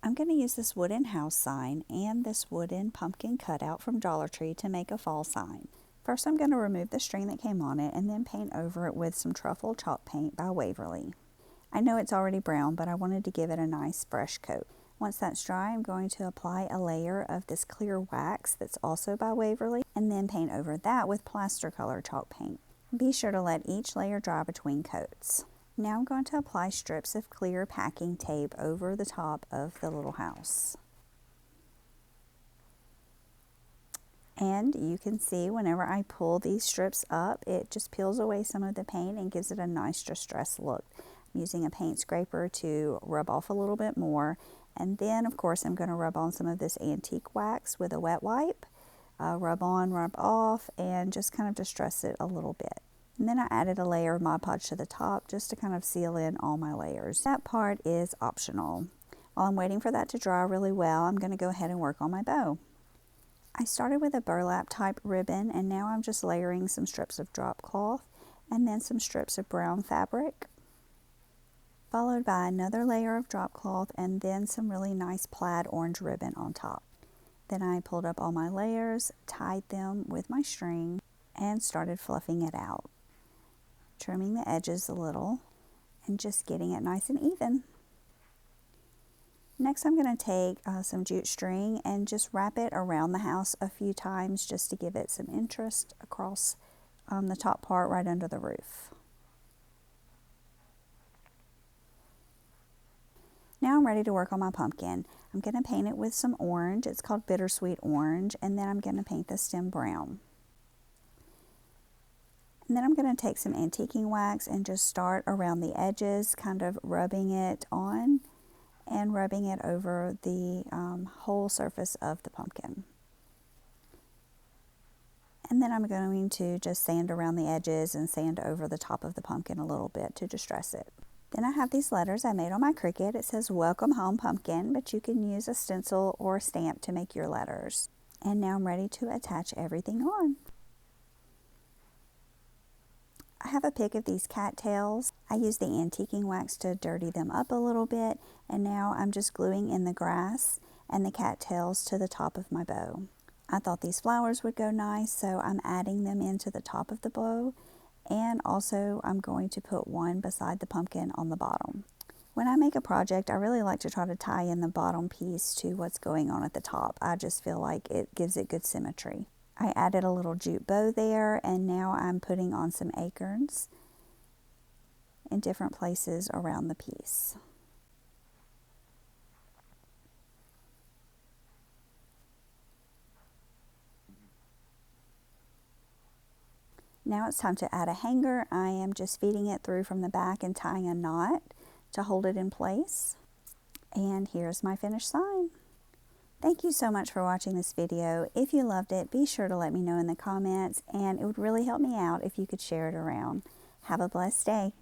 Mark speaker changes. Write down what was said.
Speaker 1: I'm going to use this wooden house sign and this wooden pumpkin cutout from Dollar Tree to make a fall sign. First I'm going to remove the string that came on it and then paint over it with some truffle chalk paint by Waverly. I know it's already brown, but I wanted to give it a nice fresh coat. Once that's dry, I'm going to apply a layer of this clear wax that's also by Waverly and then paint over that with plaster color chalk paint. Be sure to let each layer dry between coats. Now I'm going to apply strips of clear packing tape over the top of the little house. And you can see whenever I pull these strips up, it just peels away some of the paint and gives it a nice distressed look. I'm using a paint scraper to rub off a little bit more. And then, of course, I'm going to rub on some of this antique wax with a wet wipe. Rub on, rub off, and just kind of distress it a little bit. And then I added a layer of Mod Podge to the top just to kind of seal in all my layers. That part is optional. While I'm waiting for that to dry really well, I'm going to go ahead and work on my bow. I started with a burlap type ribbon, and now I'm just layering some strips of drop cloth and then some strips of brown fabric, followed by another layer of drop cloth and then some really nice plaid orange ribbon on top. Then I pulled up all my layers, tied them with my string, and started fluffing it out, trimming the edges a little and just getting it nice and even. Next I'm going to take some jute string and just wrap it around the house a few times just to give it some interest across the top part right under the roof. Now I'm ready to work on my pumpkin. I'm going to paint it with some orange. It's called Bittersweet Orange, and then I'm going to paint the stem brown. And then I'm going to take some antiquing wax and just start around the edges, kind of rubbing it on and rubbing it over the whole surface of the pumpkin. And then I'm going to just sand around the edges and sand over the top of the pumpkin a little bit to distress it. Then I have these letters I made on my Cricut. It says Welcome Home Pumpkin, but you can use a stencil or a stamp to make your letters. And now I'm ready to attach everything on. I have a pick of these cattails. I use the antiquing wax to dirty them up a little bit, and now I'm just gluing in the grass and the cattails to the top of my bow. I thought these flowers would go nice, so I'm adding them into the top of the bow, and also I'm going to put one beside the pumpkin on the bottom. When I make a project, I really like to try to tie in the bottom piece to what's going on at the top. I just feel like it gives it good symmetry. I added a little jute bow there, and now I'm putting on some acorns in different places around the piece. Now it's time to add a hanger. I am just feeding it through from the back and tying a knot to hold it in place. And here's my finished sign. Thank you so much for watching this video. If you loved it, be sure to let me know in the comments, and it would really help me out if you could share it around. Have a blessed day.